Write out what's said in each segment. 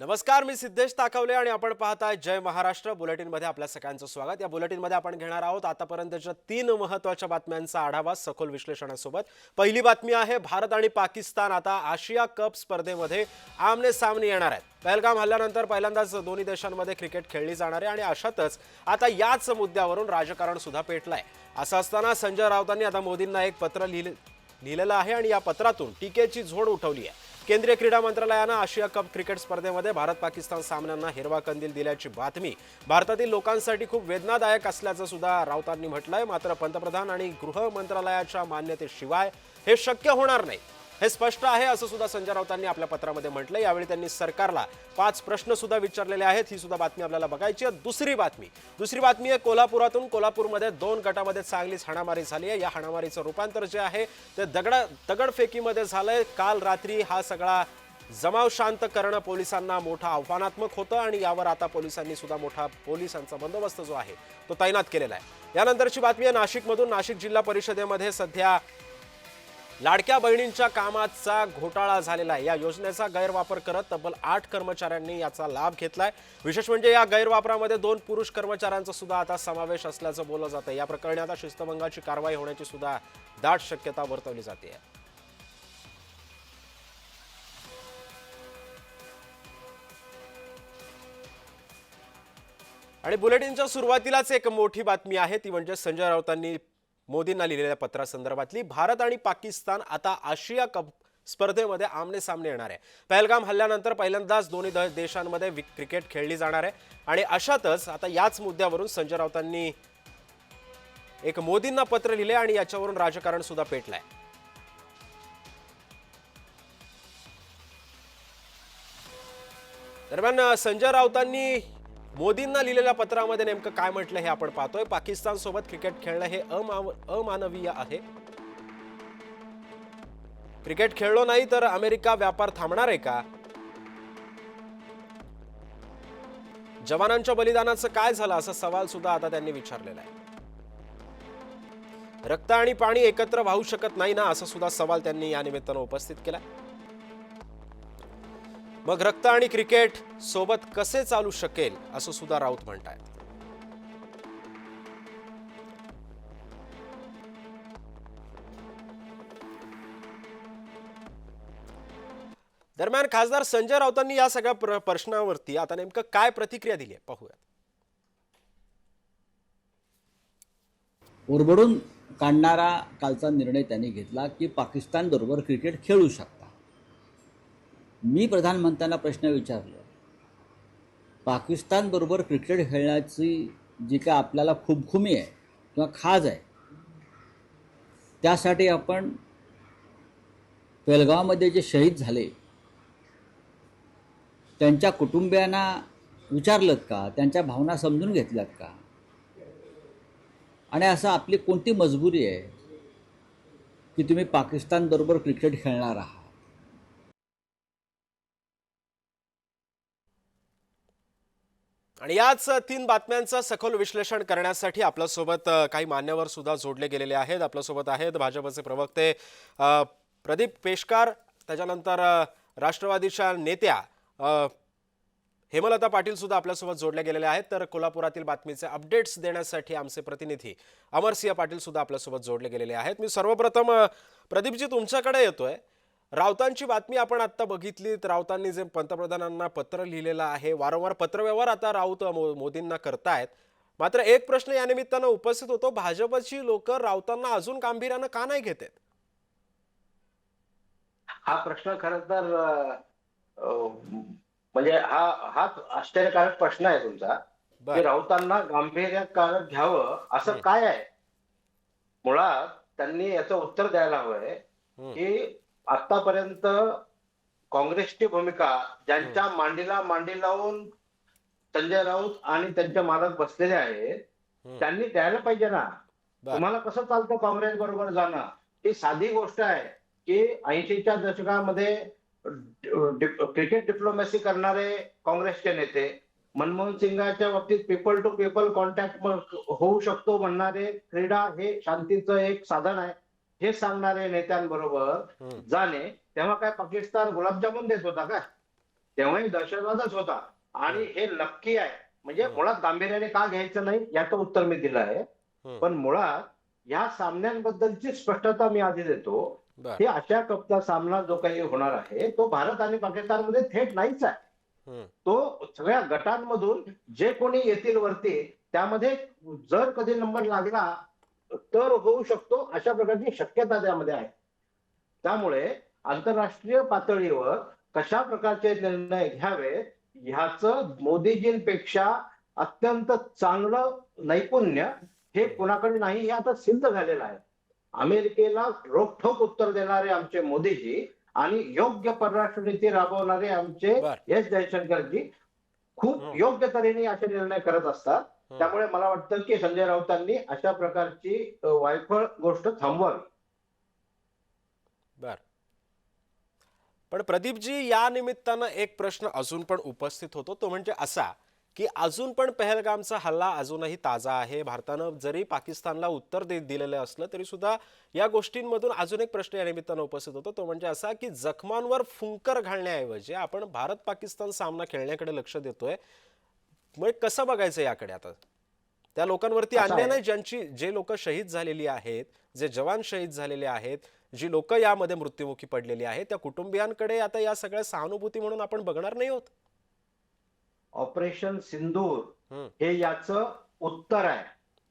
नमस्कार, मी सिद्धेश ताकवले आणि आपण पाहताय जय महाराष्ट्र बुलेटिन मध्ये आपल्या सगळ्यांचं स्वागत। या बुलेटिन मध्ये आपण घेणार आहोत आतापर्यंतच्या 3 महत्त्वाच्या बातम्यांचा आढावा सखोल विश्लेषणासोबत। पहिली बातमी आहे, भारत आणि पाकिस्तान आता आशिया कप स्पर्धेमध्ये आमने सामने येणार आहेत। पहलगाम हल्ल्यानंतर पहिल्यांदाच दोन्ही देशांमध्ये क्रिकेट खेळली जाणार आहे आणि अशातच आता याच मुद्द्यावरून राजकारण सुद्धा पेटलंय। असं असताना संजय राऊतांनी आता मोदींना एक पत्र लिहिलेलं आहे आणि या पत्रातून टीकेची झोड उठवली आहे। केंद्रीय क्रीडा मंत्रालयाने आशिया कप क्रिकेट स्पर्धेमध्ये भारत पाकिस्तान सामन्यांना हिरवा कंदील दिल्याची बातमी भारतातील लोकांसाठी खूप वेदनादायक असल्याचं सुद्धा राऊतांनी म्हटलंय। मात्र पंतप्रधान आणि गृह मंत्रालयाच्या मान्यतेशिवाय हे शक्य होणार नाही, हे स्पष्ट आहे असं सुद्धा संजय राऊतांनी आपल्या पत्रामध्ये म्हटलंय। यावेळी त्यांनी सरकारला 5 प्रश्न सुद्धा विचारलेले आहेत। ही सुद्धा बातमी आपल्याला बघायची आहे। दुसरी बातमी आहे कोल्हापुरातून। कोल्हापूरमध्ये 2 गटामध्ये चांगलीच हाणामारी झाली आहे। या हाणामारीचं रूपांतर जे आहे ते दगडफेकीमध्ये झालंय। काल रात्री हा सगळा जमाव शांत करणं पोलिसांना मोठा आव्हानात्मक होतं आणि यावर आता पोलिसांनी सुद्धा मोठा पोलिसांचा बंदोबस्त जो आहे तो तैनात केलेला आहे। यानंतरची बातमी आहे नाशिकमधून। नाशिक जिल्हा परिषदेमध्ये सध्या लाडक्या बहिणींच्या कामाचा घोटाळा झालेला आहे। या योजनेचा गैरवापर करत तब्बल 8 कर्मचाऱ्यांनी याचा लाभ घेतलाय। विशेष म्हणजे या गैरवापरामध्ये 2 पुरुष कर्मचाऱ्यांचा सुद्धा आता समावेश असल्याचं बोललं जातं। या प्रकरणी आता शिस्तभंगाची कारवाई होण्याची सुद्धा दाट शक्यता वर्तवली जाते। आणि बुलेटिनच्या सुरुवातीलाच एक मोठी बातमी आहे, ती म्हणजे संजय राऊतांनी मोदींना लिहिलेल्या पत्रासंदर्भातली। भारत आणि पाकिस्तान आता आशिया कप स्पर्धेमध्ये आमने सामने येणार आहे। पहलगाम हल्ल्यानंतर पहिल्यांदाच दोन्ही देशांमध्ये क्रिकेट खेळली जाणार आहे आणि अशातच आता याच मुद्द्यावरून संजय राऊतांनी एक मोदींना पत्र लिहिले आणि याच्यावरून राजकारण सुद्धा पेटलंय। दरम्यान संजय राऊतांनी मोदींना लिहिलेल्या पत्रामध्ये नेमकं काय म्हटलं हे आपण पाहतोय। पाकिस्तान सोबत क्रिकेट खेळणं हे अमानवीय आहे। क्रिकेट खेळलो नाही तर अमेरिका व्यापार थांबणार आहे का? जवानांच्या बलिदानाचं काय झालं असा सवाल सुद्धा आता त्यांनी विचारलेला आहे। रक्त आणि पाणी एकत्र वाहू शकत नाही ना, असा सुद्धा सवाल त्यांनी या निमित्तानं उपस्थित केला। मग रक्त आणि क्रिकेट सोबत कसे चालू शकेल असं सुद्धा राऊत म्हणतायत। दरम्यान खासदार संजय राऊतांनी या सगळ्या प्रश्नावरती आता नेमकं काय प्रतिक्रिया दिली आहे पाहूयात। ओरबडून काढणारा कालचा निर्णय त्यांनी घेतला की पाकिस्तान बरोबर क्रिकेट खेळू शकता। मी प्रधानमंत्र्यांना प्रश्न विचारला, पाकिस्तान बरोबर क्रिकेट खेळण्याची जी काय आपल्याला खुमखुमी आहे किंवा खाज आहे, त्यासाठी आपण पेहलगावमध्ये जे शहीद झाले त्यांच्या कुटुंबियांना विचारलं का? त्यांच्या भावना समजून घेतल्यात का? आणि असं आपली कोणती मजबुरी आहे की तुम्ही पाकिस्तान बरोबर क्रिकेट खेळणार आहात? आणि याच 3 बातम्यांचं सखोल विश्लेषण करण्यासाठी आपल्यासोबत काही मान्यवर सुद्धा जोडले गेलेले आहेत। आपल्यासोबत आहेत भाजपचे प्रवक्ते प्रदीप पेशकार, त्याच्यानंतर राष्ट्रवादीच्या नेत्या हेमलता पाटील सुद्धा आपल्यासोबत जोडले गेलेले आहेत। तर कोल्हापुरातील बातमीचे अपडेट्स देण्यासाठी आमचे प्रतिनिधी अमरसिंह पाटील सुद्धा आपल्यासोबत जोडले गेलेले आहेत। मी सर्वप्रथम प्रदीपजी तुमच्याकडे येतोय। राऊतांची बातमी आपण आता बघितली, तर राऊतांनी जे पंतप्रधानांना पत्र लिहिलेलं आहे, वारंवार पत्रव्यवहार आता राऊत मोदींना करतायत। मात्र एक प्रश्न या निमित्तानं उपस्थित होतो, भाजपची लोक राऊतांना अजून गांभीर्यानं का नाही घेत आहेत? हा प्रश्न खरं तर म्हणजे हाच आश्चर्यकारक प्रश्न आहे तुमचा की बर राऊतांना गांभीर्यानं घ्यावं असं हं, काय आहे. मुळात त्यांनी याचं उत्तर द्यायला हवंय हं, की आतापर्यंत काँग्रेसची भूमिका हं, ज्यांच्या मांडीला मांडी लावून संजय राऊत आणि त्यांचे मालक बसलेले आहेत हं, त्यांनी द्यायला पाहिजे ना. बर तुम्हाला कसं चालतं काँग्रेस बरोबर जाणं? ही साधी गोष्ट आहे की 80च्या दशकामध्ये क्रिकेट डिप्लोमॅसी करणारे काँग्रेसचे नेते, मनमोहन सिंगाच्या बाबतीत पीपल टू पीपल कॉन्टॅक्ट होऊ शकतो म्हणणारे, क्रीडा हे शांतीचं एक साधन आहे हे सांगणारे नेत्यांबरोबर हं, जाणे, तेव्हा काय पाकिस्तान गुलाबजामुन देत होता का? तेव्हाही दहशतवादच होता आणि हे नक्की आहे. म्हणजे मुळात गांभीर्याने का घ्यायचं नाही याचं उत्तर मी दिलं आहे. हम्म. पण मुळात या सामन्यांबद्दलची स्पष्टता मी आधी देतो. बर. हे आशिया कपचा सामना जो काही होणार आहे तो भारत आणि पाकिस्तानमध्ये थेट नाहीच आहे. हम्म. तो सगळ्या गटांमधून जे कोणी येतील वरती त्यामध्ये जर कधी नंबर लागला तर होऊ शकतो अशा प्रकारची शक्यता त्यामध्ये आहे. त्यामुळे आंतरराष्ट्रीय पातळीवर कशा प्रकारचे निर्णय घ्यावेत ह्याचं मोदीजींपेक्षा अत्यंत चांगलं नैपुण्य हे कुणाकडे नाही हे आता सिद्ध झालेलं आहे. अमेरिकेला रोखठोक उत्तर देणारे आमचे मोदीजी आणि योग्य परराष्ट्र नीती राबवणारे आमचे बर. एस जयशंकरजी खूप योग्य तऱ्हेने असे निर्णय करत असतात. त्यामुळे मला वाटतं की संजय राऊतांनी अशा प्रकारची वायफळ गोष्ट थांबवावी. बर. पण प्रदीपजी, या निमित्तानं एक प्रश्न अजून पण उपस्थित होतो, तो म्हणजे असा की अजून पण पहलगामचा हल्ला अजूनही ताजा आहे. भारतानं जरी पाकिस्तानला उत्तर दिलेलं असलं तरी सुद्धा या गोष्टींमधून अजून एक प्रश्न या निमित्तानं उपस्थित होतो, तो म्हणजे असा की जखमांवर फुंकर घालण्याऐवजी आपण भारत पाकिस्तान सामना खेळण्याकडे लक्ष देतोय. मग कसं बघायचं याकडे आता? त्या लोकांवरती असं अन्याय आहे. नाही, जे लोक शहीद झालेली आहेत, जे जवान शहीद झालेले आहेत, जी लोक यामध्ये मृत्युमुखी पडलेली आहेत, त्या कुटुंबियांकडे आता या सगळ्या सहानुभूती म्हणून आपण बघणार नाही होत? ऑपरेशन सिंदूर हम्म. हे याचं उत्तर आहे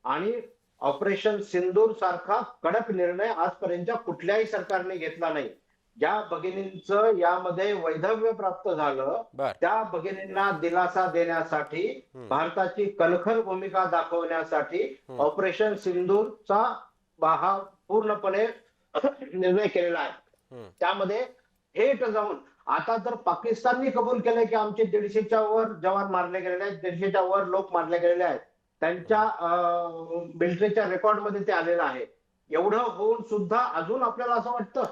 आणि ऑपरेशन सिंदूर सारखा कडक निर्णय आजपर्यंत कुठल्याही सरकारने घेतला नाही. ज्या भगिनींचं यामध्ये वैधव्य प्राप्त झालं बर. त्या भगिनींना दिलासा देण्यासाठी भारताची कणखर भूमिका दाखवण्यासाठी ऑपरेशन सिंदूरचा हा पूर्णपणे निर्णय केलेला आहे. हम्म. त्यामध्ये थेट जाऊन आता तर पाकिस्तानने कबूल केलंय की आमचे 150च्या वर जवान मारले गेलेले आहेत, 150च्या वर लोक मारले गेलेले आहेत. त्यांच्या मिलिटरीच्या रेकॉर्डमध्ये ते आलेलं आहे. एवढं होऊन सुद्धा अजून आपल्याला असं वाटतं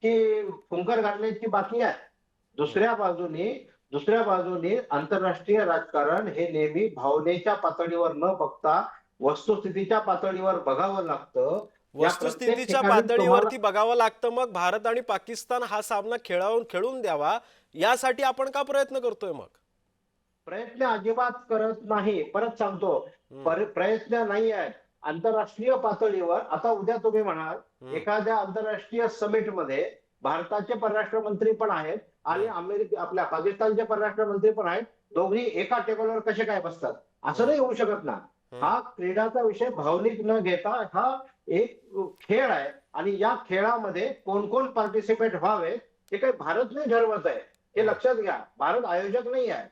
की फुंकर घालण्याची बाकी आहे. दुसऱ्या बाजूने आंतरराष्ट्रीय राजकारण हे नेहमी भावनेच्या पातळीवर न बघता वस्तुस्थितीच्या पातळीवर बघावं लागतं. या प्रत्येक वस्तुस्थितीच्या ठिकाणी पातळीवरती बघावं लागतं. मग भारत आणि पाकिस्तान हा सामना खेळून द्यावा यासाठी आपण का प्रयत्न करतोय मग? प्रयत्न अजिबात करत नाही. परत सांगतो, प्रयत्न नाही आहेत. आंतरराष्ट्रीय पातळीवर आता उद्या तुम्ही म्हणाल एखाद्या आंतरराष्ट्रीय समिट मध्ये भारताचे परराष्ट्र मंत्री पण आहेत आणि आपल्या पाकिस्तानचे परराष्ट्र मंत्री पण आहेत. दोघी एका टेबलवर कसे काय बसतात? असं नाही होऊ शकत ना. हा क्रीडाचा विषय भावनिक न घेता हा एक खेळ आहे आणि या खेळामध्ये कोण कोण पार्टिसिपेट व्हावे हे काही भारत नाही ठरवत आहे. हे लक्षात घ्या. भारत आयोजक नाही आहे.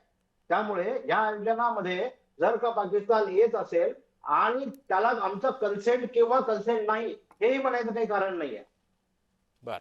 त्यामुळे या आयोजनामध्ये जर का पाकिस्तान येत असेल आणि त्याला आमचा कन्सेंट किंवा कन्सेंट नाही हेही म्हणायचं काही कारण नाहीये. बर.